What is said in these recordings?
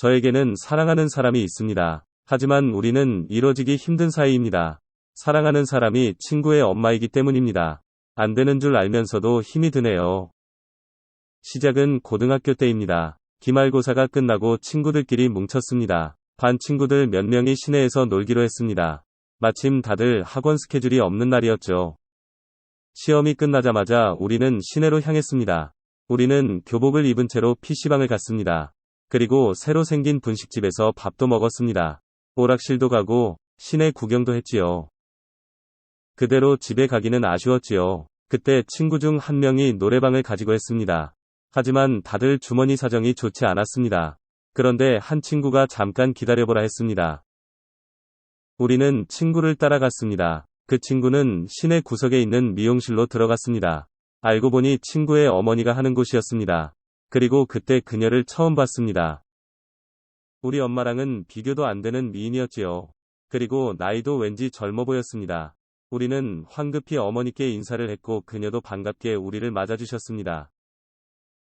저에게는 사랑하는 사람이 있습니다. 하지만 우리는 이뤄지기 힘든 사이입니다. 사랑하는 사람이 친구의 엄마이기 때문입니다. 안 되는 줄 알면서도 힘이 드네요. 시작은 고등학교 때입니다. 기말고사가 끝나고 친구들끼리 뭉쳤습니다. 반 친구들 몇 명이 시내에서 놀기로 했습니다. 마침 다들 학원 스케줄이 없는 날이었죠. 시험이 끝나자마자 우리는 시내로 향했습니다. 우리는 교복을 입은 채로 PC방을 갔습니다. 그리고 새로 생긴 분식집에서 밥도 먹었습니다. 오락실도 가고 시내 구경도 했지요. 그대로 집에 가기는 아쉬웠지요. 그때 친구 중 한 명이 노래방을 가지고 했습니다. 하지만 다들 주머니 사정이 좋지 않았습니다. 그런데 한 친구가 잠깐 기다려보라 했습니다. 우리는 친구를 따라갔습니다. 그 친구는 시내 구석에 있는 미용실로 들어갔습니다. 알고 보니 친구의 어머니가 하는 곳이었습니다. 그리고 그때 그녀를 처음 봤습니다. 우리 엄마랑은 비교도 안 되는 미인이었지요. 그리고 나이도 왠지 젊어 보였습니다. 우리는 황급히 어머니께 인사를 했고 그녀도 반갑게 우리를 맞아주셨습니다.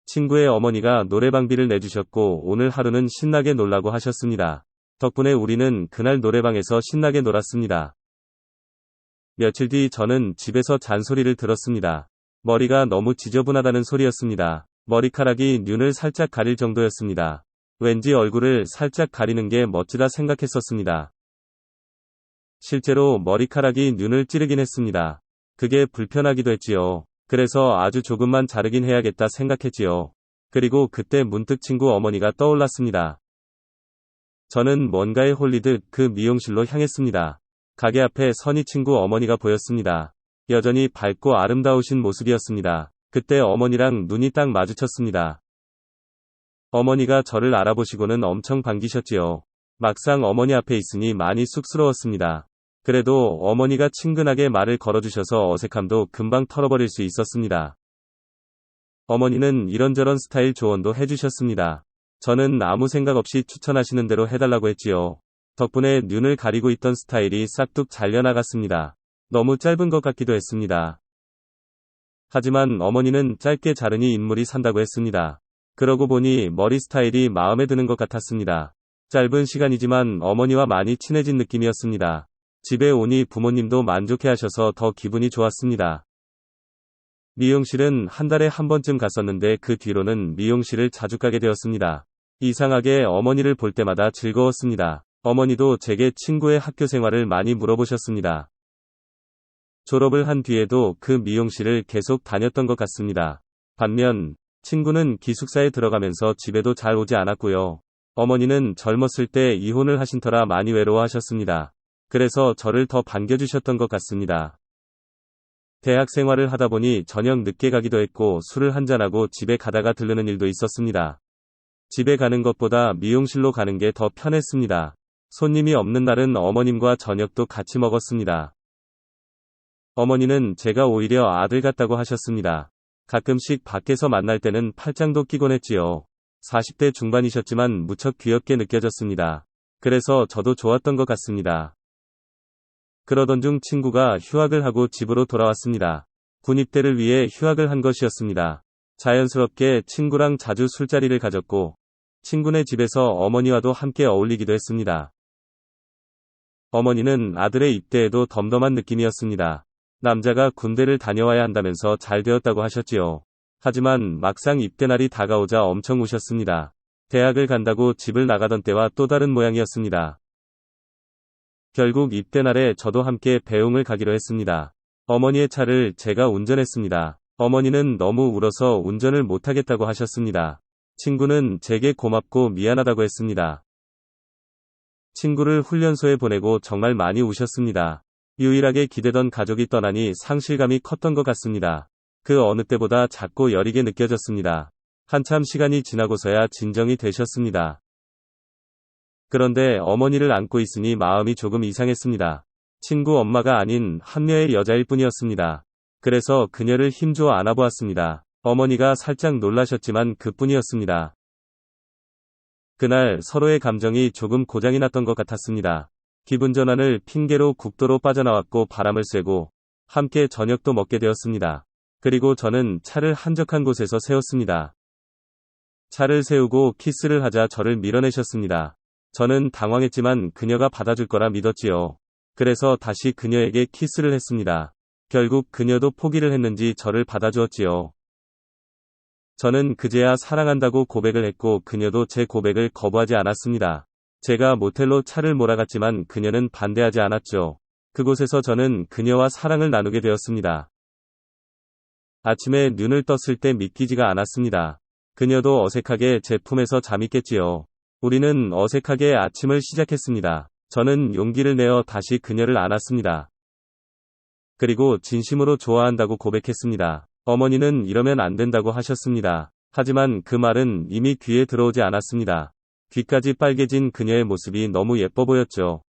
친구의 어머니가 노래방비를 내주셨고 오늘 하루는 신나게 놀라고 하셨습니다. 덕분에 우리는 그날 노래방에서 신나게 놀았습니다. 며칠 뒤 저는 집에서 잔소리를 들었습니다. 머리가 너무 지저분하다는 소리였습니다. 머리카락이 눈을 살짝 가릴 정도였습니다. 왠지 얼굴을 살짝 가리는 게 멋지다 생각했었습니다. 실제로 머리카락이 눈을 찌르긴 했습니다. 그게 불편하기도 했지요. 그래서 아주 조금만 자르긴 해야겠다 생각했지요. 그리고 그때 문득 친구 어머니가 떠올랐습니다. 저는 뭔가에 홀리듯 그 미용실로 향했습니다. 가게 앞에 선희 친구 어머니가 보였습니다. 여전히 밝고 아름다우신 모습이었습니다. 그때 어머니랑 눈이 딱 마주쳤습니다. 어머니가 저를 알아보시고는 엄청 반기셨지요. 막상 어머니 앞에 있으니 많이 쑥스러웠습니다. 그래도 어머니가 친근하게 말을 걸어주셔서 어색함도 금방 털어버릴 수 있었습니다. 어머니는 이런저런 스타일 조언도 해주셨습니다. 저는 아무 생각 없이 추천하시는 대로 해달라고 했지요. 덕분에 눈을 가리고 있던 스타일이 싹둑 잘려나갔습니다. 너무 짧은 것 같기도 했습니다. 하지만 어머니는 짧게 자르니 인물이 산다고 했습니다. 그러고 보니 머리 스타일이 마음에 드는 것 같았습니다. 짧은 시간이지만 어머니와 많이 친해진 느낌이었습니다. 집에 오니 부모님도 만족해하셔서 더 기분이 좋았습니다. 미용실은 한 달에 한 번쯤 갔었는데 그 뒤로는 미용실을 자주 가게 되었습니다. 이상하게 어머니를 볼 때마다 즐거웠습니다. 어머니도 제게 친구의 학교 생활을 많이 물어보셨습니다. 졸업을 한 뒤에도 그 미용실을 계속 다녔던 것 같습니다. 반면 친구는 기숙사에 들어가면서 집에도 잘 오지 않았고요. 어머니는 젊었을 때 이혼을 하신 터라 많이 외로워하셨습니다. 그래서 저를 더 반겨주셨던 것 같습니다. 대학 생활을 하다 보니 저녁 늦게 가기도 했고 술을 한잔하고 집에 가다가 들르는 일도 있었습니다. 집에 가는 것보다 미용실로 가는 게 더 편했습니다. 손님이 없는 날은 어머님과 저녁도 같이 먹었습니다. 어머니는 제가 오히려 아들 같다고 하셨습니다. 가끔씩 밖에서 만날 때는 팔짱도 끼곤 했지요. 40대 중반이셨지만 무척 귀엽게 느껴졌습니다. 그래서 저도 좋았던 것 같습니다. 그러던 중 친구가 휴학을 하고 집으로 돌아왔습니다. 군입대를 위해 휴학을 한 것이었습니다. 자연스럽게 친구랑 자주 술자리를 가졌고 친구네 집에서 어머니와도 함께 어울리기도 했습니다. 어머니는 아들의 입대에도 덤덤한 느낌이었습니다. 남자가 군대를 다녀와야 한다면서 잘 되었다고 하셨지요. 하지만 막상 입대 날이 다가오자 엄청 우셨습니다. 대학을 간다고 집을 나가던 때와 또 다른 모양이었습니다. 결국 입대 날에 저도 함께 배웅을 가기로 했습니다. 어머니의 차를 제가 운전했습니다. 어머니는 너무 울어서 운전을 못하겠다고 하셨습니다. 친구는 제게 고맙고 미안하다고 했습니다. 친구를 훈련소에 보내고 정말 많이 우셨습니다. 유일하게 기대던 가족이 떠나니 상실감이 컸던 것 같습니다. 그 어느 때보다 작고 여리게 느껴졌습니다. 한참 시간이 지나고서야 진정이 되셨습니다. 그런데 어머니를 안고 있으니 마음이 조금 이상했습니다. 친구 엄마가 아닌 한여의 여자일 뿐이었습니다. 그래서 그녀를 힘주어 안아보았습니다. 어머니가 살짝 놀라셨지만 그뿐이었습니다. 그날 서로의 감정이 조금 고장이 났던 것 같았습니다. 기분 전환을 핑계로 국도로 빠져나왔고 바람을 쐬고 함께 저녁도 먹게 되었습니다. 그리고 저는 차를 한적한 곳에서 세웠습니다. 차를 세우고 키스를 하자 저를 밀어내셨습니다. 저는 당황했지만 그녀가 받아줄 거라 믿었지요. 그래서 다시 그녀에게 키스를 했습니다. 결국 그녀도 포기를 했는지 저를 받아주었지요. 저는 그제야 사랑한다고 고백을 했고 그녀도 제 고백을 거부하지 않았습니다. 제가 모텔로 차를 몰아갔지만 그녀는 반대하지 않았죠. 그곳에서 저는 그녀와 사랑을 나누게 되었습니다. 아침에 눈을 떴을 때 믿기지가 않았습니다. 그녀도 어색하게 제 품에서 잠이 깼지요. 우리는 어색하게 아침을 시작했습니다. 저는 용기를 내어 다시 그녀를 안았습니다. 그리고 진심으로 좋아한다고 고백했습니다. 어머니는 이러면 안 된다고 하셨습니다. 하지만 그 말은 이미 귀에 들어오지 않았습니다. 귀까지 빨개진 그녀의 모습이 너무 예뻐 보였죠.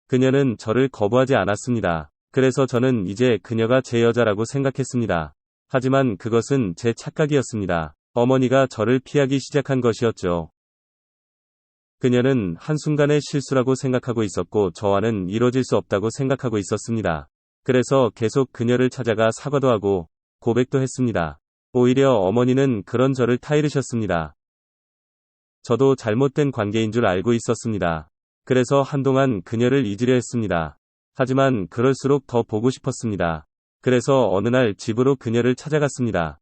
그녀는 저를 거부하지 않았습니다. 그래서 저는 이제 그녀가 제 여자라고 생각했습니다. 하지만 그것은 제 착각이었습니다. 어머니가 저를 피하기 시작한 것이었죠. 그녀는 한순간의 실수라고 생각하고 있었고 저와는 이뤄질 수 없다고 생각하고 있었습니다. 그래서 계속 그녀를 찾아가 사과도 하고 고백도 했습니다. 오히려 어머니는 그런 저를 타이르셨습니다. 저도 잘못된 관계인 줄 알고 있었습니다. 그래서 한동안 그녀를 잊으려 했습니다. 하지만 그럴수록 더 보고 싶었습니다. 그래서 어느 날 집으로 그녀를 찾아갔습니다.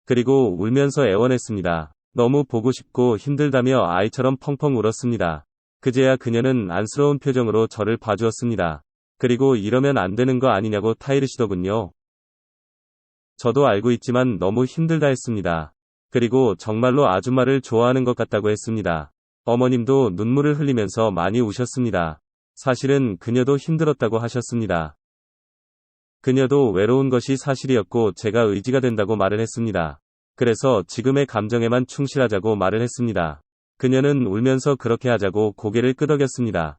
그리고 울면서 애원했습니다. 너무 보고 싶고 힘들다며 아이처럼 펑펑 울었습니다. 그제야 그녀는 안쓰러운 표정으로 저를 봐주었습니다. 그리고 이러면 안 되는 거 아니냐고 타이르시더군요. 저도 알고 있지만 너무 힘들다 했습니다. 그리고 정말로 아줌마를 좋아하는 것 같다고 했습니다. 어머님도 눈물을 흘리면서 많이 우셨습니다. 사실은 그녀도 힘들었다고 하셨습니다. 그녀도 외로운 것이 사실이었고 제가 의지가 된다고 말을 했습니다. 그래서 지금의 감정에만 충실하자고 말을 했습니다. 그녀는 울면서 그렇게 하자고 고개를 끄덕였습니다.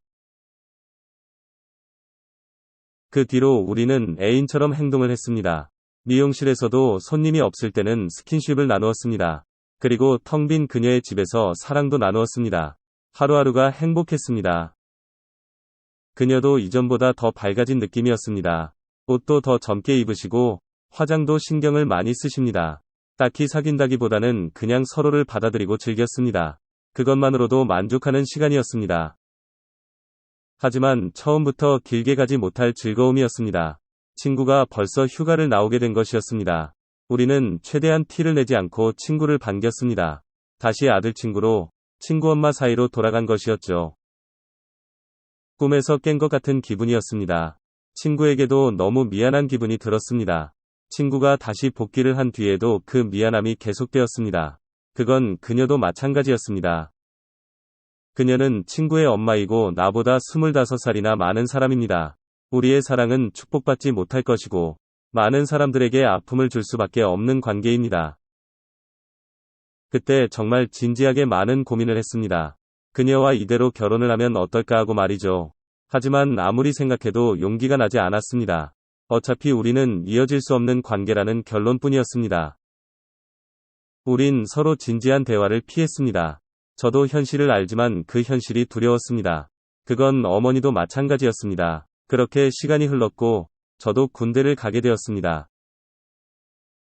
그 뒤로 우리는 애인처럼 행동을 했습니다. 미용실에서도 손님이 없을 때는 스킨십을 나누었습니다. 그리고 텅 빈 그녀의 집에서 사랑도 나누었습니다. 하루하루가 행복했습니다. 그녀도 이전보다 더 밝아진 느낌이었습니다. 옷도 더 젊게 입으시고 화장도 신경을 많이 쓰십니다. 딱히 사귄다기보다는 그냥 서로를 받아들이고 즐겼습니다. 그것만으로도 만족하는 시간이었습니다. 하지만 처음부터 길게 가지 못할 즐거움이었습니다. 친구가 벌써 휴가를 나오게 된 것이었습니다. 우리는 최대한 티를 내지 않고 친구를 반겼습니다. 다시 아들 친구로, 친구 엄마 사이로 돌아간 것이었죠. 꿈에서 깬 것 같은 기분이었습니다. 친구에게도 너무 미안한 기분이 들었습니다. 친구가 다시 복귀를 한 뒤에도 그 미안함이 계속되었습니다. 그건 그녀도 마찬가지였습니다. 그녀는 친구의 엄마이고 나보다 25살이나 많은 사람입니다. 우리의 사랑은 축복받지 못할 것이고 많은 사람들에게 아픔을 줄 수밖에 없는 관계입니다. 그때 정말 진지하게 많은 고민을 했습니다. 그녀와 이대로 결혼을 하면 어떨까 하고 말이죠. 하지만 아무리 생각해도 용기가 나지 않았습니다. 어차피 우리는 이어질 수 없는 관계라는 결론뿐이었습니다. 우린 서로 진지한 대화를 피했습니다. 저도 현실을 알지만 그 현실이 두려웠습니다. 그건 어머니도 마찬가지였습니다. 그렇게 시간이 흘렀고 저도 군대를 가게 되었습니다.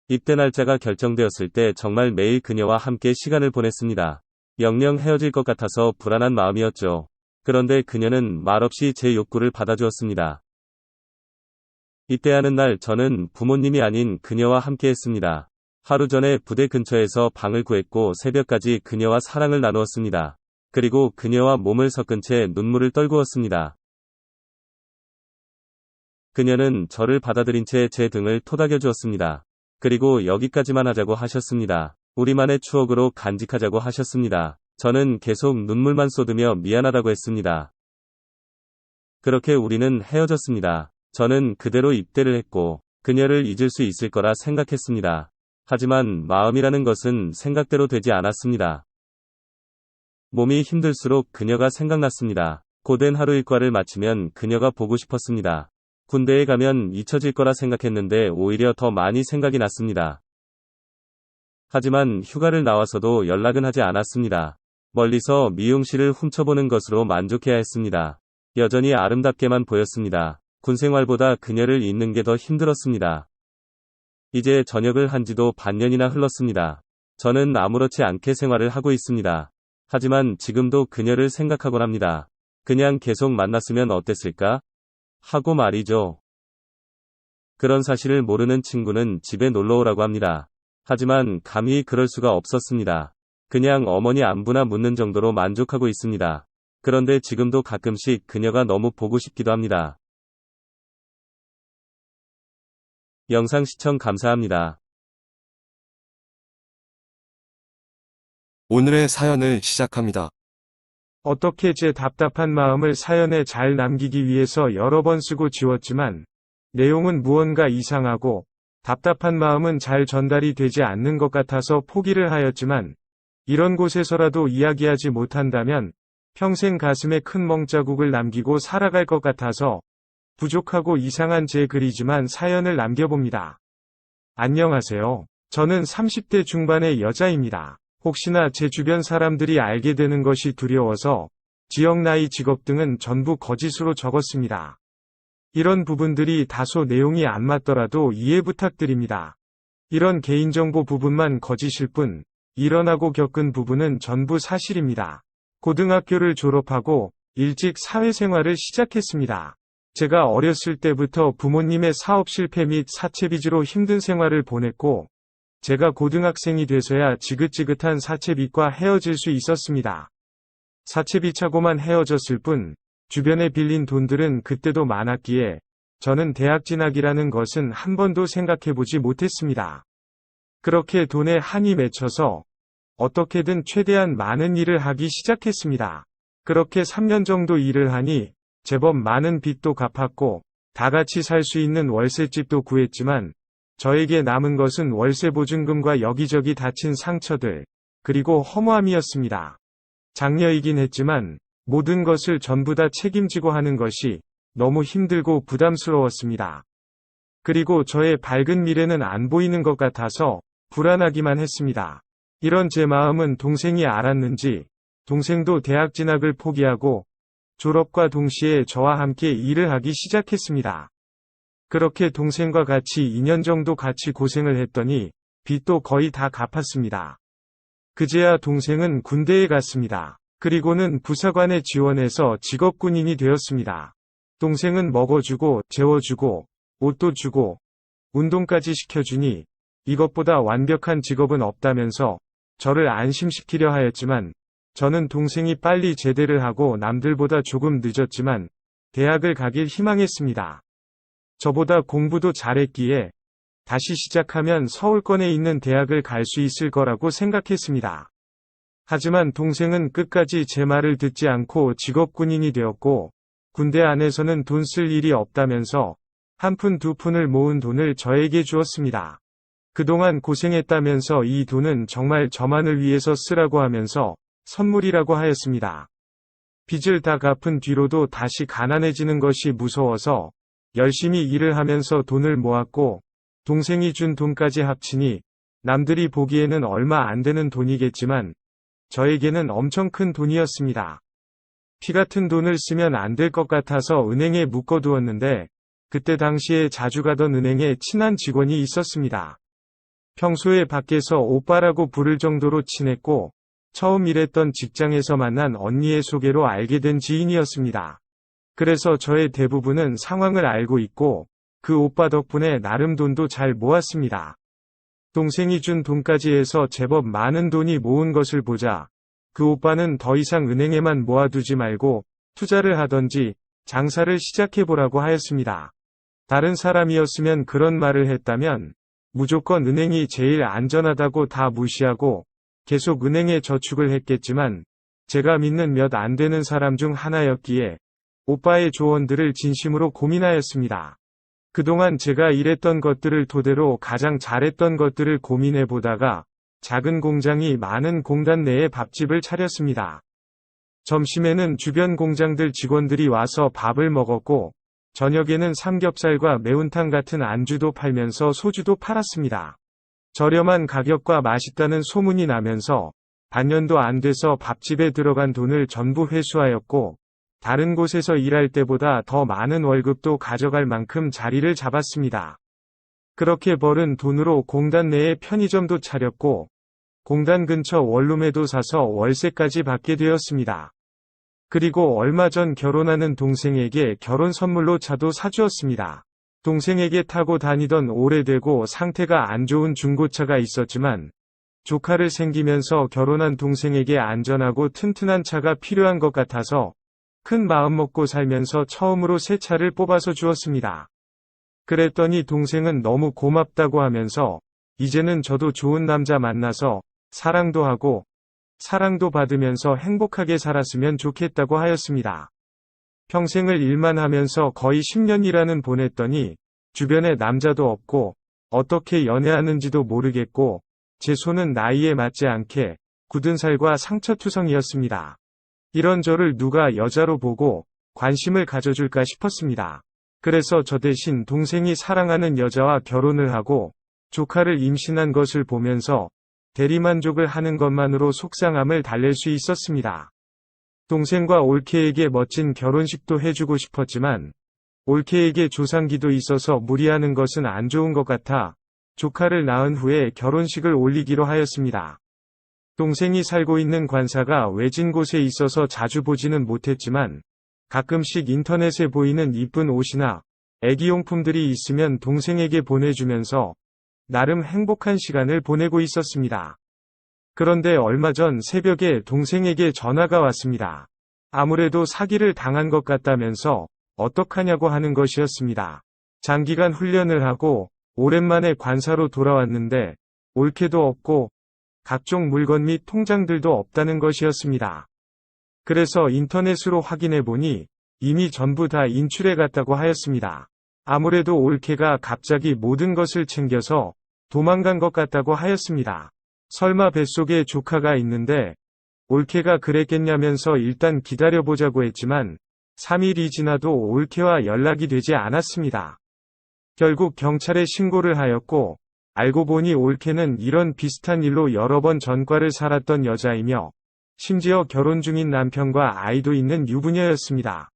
입대 날짜가 결정되었을 때 정말 매일 그녀와 함께 시간을 보냈습니다. 영영 헤어질 것 같아서 불안한 마음이었죠. 그런데 그녀는 말없이 제 욕구를 받아주었습니다. 입대하는 날 저는 부모님이 아닌 그녀와 함께 했습니다. 하루 전에 부대 근처에서 방을 구했고 새벽까지 그녀와 사랑을 나누었습니다. 그리고 그녀와 몸을 섞은 채 눈물을 떨구었습니다. 그녀는 저를 받아들인 채 제 등을 토닥여 주었습니다. 그리고 여기까지만 하자고 하셨습니다. 우리만의 추억으로 간직하자고 하셨습니다. 저는 계속 눈물만 쏟으며 미안하다고 했습니다. 그렇게 우리는 헤어졌습니다. 저는 그대로 입대를 했고 그녀를 잊을 수 있을 거라 생각했습니다. 하지만 마음이라는 것은 생각대로 되지 않았습니다. 몸이 힘들수록 그녀가 생각났습니다. 고된 하루 일과를 마치면 그녀가 보고 싶었습니다. 군대에 가면 잊혀질 거라 생각했는데 오히려 더 많이 생각이 났습니다. 하지만 휴가를 나와서도 연락은 하지 않았습니다. 멀리서 미용실을 훔쳐보는 것으로 만족해야 했습니다. 여전히 아름답게만 보였습니다. 군생활보다 그녀를 잊는 게 더 힘들었습니다. 이제 전역을 한 지도 반년이나 흘렀습니다. 저는 아무렇지 않게 생활을 하고 있습니다. 하지만 지금도 그녀를 생각하곤 합니다. 그냥 계속 만났으면 어땠을까? 하고 말이죠. 그런 사실을 모르는 친구는 집에 놀러 오라고 합니다. 하지만 감히 그럴 수가 없었습니다. 그냥 어머니 안부나 묻는 정도로 만족하고 있습니다. 그런데 지금도 가끔씩 그녀가 너무 보고 싶기도 합니다. 영상 시청 감사합니다. 오늘의 사연을 시작합니다. 어떻게 제 답답한 마음을 사연에 잘 남기기 위해서 여러 번 쓰고 지웠지만 내용은 무언가 이상하고 답답한 마음은 잘 전달이 되지 않는 것 같아서 포기를 하였지만 이런 곳에서라도 이야기하지 못한다면 평생 가슴에 큰 멍자국을 남기고 살아갈 것 같아서 부족하고 이상한 제 글이지만 사연을 남겨봅니다. 안녕하세요. 저는 30대 중반의 여자입니다. 혹시나 제 주변 사람들이 알게 되는 것이 두려워서 지역, 나이, 직업 등은 전부 거짓으로 적었습니다. 이런 부분들이 다소 내용이 안 맞더라도 이해 부탁드립니다. 이런 개인정보 부분만 거짓일 뿐, 일어나고 겪은 부분은 전부 사실입니다. 고등학교를 졸업하고 일찍 사회생활을 시작했습니다. 제가 어렸을 때부터 부모님의 사업 실패 및 사채빚으로 힘든 생활을 보냈고, 제가 고등학생이 돼서야 지긋지긋한 사채빚과 헤어질 수 있었습니다. 사채빚하고만 헤어졌을 뿐 주변에 빌린 돈들은 그때도 많았기에 저는 대학 진학이라는 것은 한 번도 생각해보지 못했습니다. 그렇게 돈에 한이 맺혀서 어떻게든 최대한 많은 일을 하기 시작했습니다. 그렇게 3년 정도 일을 하니 제법 많은 빚도 갚았고 다 같이 살 수 있는 월세집도 구했지만 저에게 남은 것은 월세 보증금과 여기저기 다친 상처들, 그리고 허무함이었습니다. 장녀이긴 했지만 모든 것을 전부 다 책임지고 하는 것이 너무 힘들고 부담스러웠습니다. 그리고 저의 밝은 미래는 안 보이는 것 같아서 불안하기만 했습니다. 이런 제 마음은 동생이 알았는지 동생도 대학 진학을 포기하고 졸업과 동시에 저와 함께 일을 하기 시작했습니다. 그렇게 동생과 같이 2년 정도 같이 고생을 했더니 빚도 거의 다 갚았습니다. 그제야 동생은 군대에 갔습니다. 그리고는 부사관에 지원해서 직업군인이 되었습니다. 동생은 먹어주고 재워주고 옷도 주고 운동까지 시켜주니 이것보다 완벽한 직업은 없다면서 저를 안심시키려 하였지만 저는 동생이 빨리 제대를 하고 남들보다 조금 늦었지만 대학을 가길 희망했습니다. 저보다 공부도 잘했기에 다시 시작하면 서울권에 있는 대학을 갈 수 있을 거라고 생각했습니다. 하지만 동생은 끝까지 제 말을 듣지 않고 직업군인이 되었고 군대 안에서는 돈 쓸 일이 없다면서 한 푼 두 푼을 모은 돈을 저에게 주었습니다. 그동안 고생했다면서 이 돈은 정말 저만을 위해서 쓰라고 하면서 선물이라고 하였습니다. 빚을 다 갚은 뒤로도 다시 가난해지는 것이 무서워서 열심히 일을 하면서 돈을 모았고 동생이 준 돈까지 합치니 남들이 보기에는 얼마 안 되는 돈이겠지만 저에게는 엄청 큰 돈이었습니다. 피 같은 돈을 쓰면 안 될 것 같아서 은행에 묶어두었는데 그때 당시에 자주 가던 은행에 친한 직원이 있었습니다. 평소에 밖에서 오빠라고 부를 정도로 친했고 처음 일했던 직장에서 만난 언니의 소개로 알게 된 지인이었습니다. 그래서 저의 대부분은 상황을 알고 있고 그 오빠 덕분에 나름 돈도 잘 모았습니다. 동생이 준 돈까지 해서 제법 많은 돈이 모은 것을 보자 그 오빠는 더 이상 은행에만 모아두지 말고 투자를 하던지 장사를 시작해보라고 하였습니다. 다른 사람이었으면 그런 말을 했다면 무조건 은행이 제일 안전하다고 다 무시하고 계속 은행에 저축을 했겠지만 제가 믿는 몇 안 되는 사람 중 하나였기에 오빠의 조언들을 진심으로 고민하였습니다. 그동안 제가 일했던 것들을 토대로 가장 잘했던 것들을 고민해보다가 작은 공장이 많은 공단 내에 밥집을 차렸습니다. 점심에는 주변 공장들 직원들이 와서 밥을 먹었고 저녁에는 삼겹살과 매운탕 같은 안주도 팔면서 소주도 팔았습니다. 저렴한 가격과 맛있다는 소문이 나면서 반년도 안 돼서 밥집에 들어간 돈을 전부 회수하였고 다른 곳에서 일할 때보다 더 많은 월급도 가져갈 만큼 자리를 잡았습니다. 그렇게 벌은 돈으로 공단 내에 편의점도 차렸고 공단 근처 원룸에도 사서 월세까지 받게 되었습니다. 그리고 얼마 전 결혼하는 동생에게 결혼 선물로 차도 사주었습니다. 동생에게 타고 다니던 오래되고 상태가 안 좋은 중고차가 있었지만 조카를 생기면서 결혼한 동생에게 안전하고 튼튼한 차가 필요한 것 같아서 큰 마음 먹고 살면서 처음으로 새 차를 뽑아서 주었습니다. 그랬더니 동생은 너무 고맙다고 하면서 이제는 저도 좋은 남자 만나서 사랑도 하고 사랑도 받으면서 행복하게 살았으면 좋겠다고 하였습니다. 평생을 일만 하면서 거의 10년이라는 보냈더니 주변에 남자도 없고 어떻게 연애하는지도 모르겠고 제 손은 나이에 맞지 않게 굳은 살과 상처투성이었습니다. 이런 저를 누가 여자로 보고 관심을 가져줄까 싶었습니다. 그래서 저 대신 동생이 사랑하는 여자와 결혼을 하고 조카를 임신한 것을 보면서 대리만족을 하는 것만으로 속상함을 달랠 수 있었습니다. 동생과 올케에게 멋진 결혼식도 해주고 싶었지만 올케에게 조상기도 있어서 무리하는 것은 안 좋은 것 같아 조카를 낳은 후에 결혼식을 올리기로 하였습니다. 동생이 살고 있는 관사가 외진 곳에 있어서 자주 보지는 못했지만 가끔씩 인터넷에 보이는 이쁜 옷이나 애기용품들이 있으면 동생에게 보내주면서 나름 행복한 시간을 보내고 있었습니다. 그런데 얼마 전 새벽에 동생에게 전화가 왔습니다. 아무래도 사기를 당한 것 같다면서 어떡하냐고 하는 것이었습니다. 장기간 훈련을 하고 오랜만에 관사로 돌아왔는데 올케도 없고 각종 물건 및 통장들도 없다는 것이었습니다. 그래서 인터넷으로 확인해보니 이미 전부 다 인출해 갔다고 하였습니다. 아무래도 올케가 갑자기 모든 것을 챙겨서 도망간 것 같다고 하였습니다. 설마 뱃속에 조카가 있는데 올케가 그랬겠냐면서 일단 기다려보자고 했지만 3일이 지나도 올케와 연락이 되지 않았습니다. 결국 경찰에 신고를 하였고 알고 보니 올케는 이런 비슷한 일로 여러 번 전과를 살았던 여자이며 심지어 결혼 중인 남편과 아이도 있는 유부녀였습니다.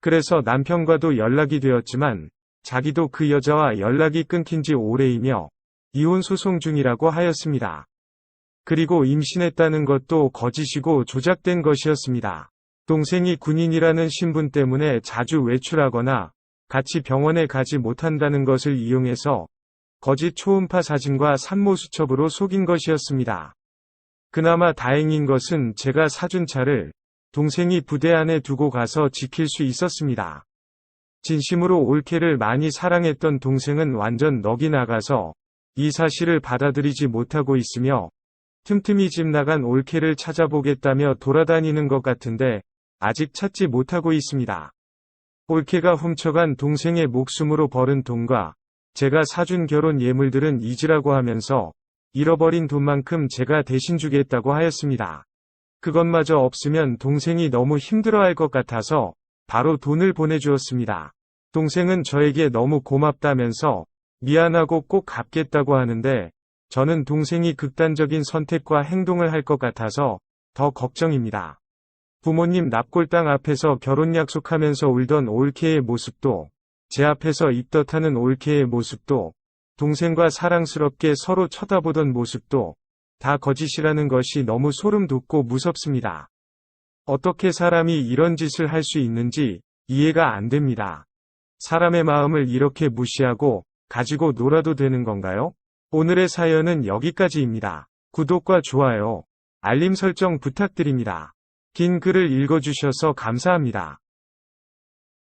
그래서 남편과도 연락이 되었지만 자기도 그 여자와 연락이 끊긴 지 오래이며 이혼 소송 중이라고 하였습니다. 그리고 임신했다는 것도 거짓이고 조작된 것이었습니다. 동생이 군인이라는 신분 때문에 자주 외출하거나 같이 병원에 가지 못한다는 것을 이용해서 거짓 초음파 사진과 산모수첩으로 속인 것이었습니다. 그나마 다행인 것은 제가 사준 차를 동생이 부대 안에 두고 가서 지킬 수 있었습니다. 진심으로 올케를 많이 사랑했던 동생은 완전 넋이 나가서 이 사실을 받아들이지 못하고 있으며 틈틈이 집 나간 올케를 찾아보겠다며 돌아다니는 것 같은데 아직 찾지 못하고 있습니다. 올케가 훔쳐간 동생의 목숨으로 벌은 돈과 제가 사준 결혼 예물들은 잊으라고 하면서 잃어버린 돈만큼 제가 대신 주겠다고 하였습니다. 그것마저 없으면 동생이 너무 힘들어할 것 같아서 바로 돈을 보내주었습니다. 동생은 저에게 너무 고맙다면서 미안하고 꼭 갚겠다고 하는데 저는 동생이 극단적인 선택과 행동을 할 것 같아서 더 걱정입니다. 부모님 납골당 앞에서 결혼 약속하면서 울던 올케의 모습도 제 앞에서 입덧하는 올케의 모습도 동생과 사랑스럽게 서로 쳐다보던 모습도 다 거짓이라는 것이 너무 소름 돋고 무섭습니다. 어떻게 사람이 이런 짓을 할 수 있는지 이해가 안 됩니다. 사람의 마음을 이렇게 무시하고 가지고 놀아도 되는 건가요? 오늘의 사연은 여기까지입니다. 구독과 좋아요, 알림 설정 부탁드립니다. 긴 글을 읽어주셔서 감사합니다.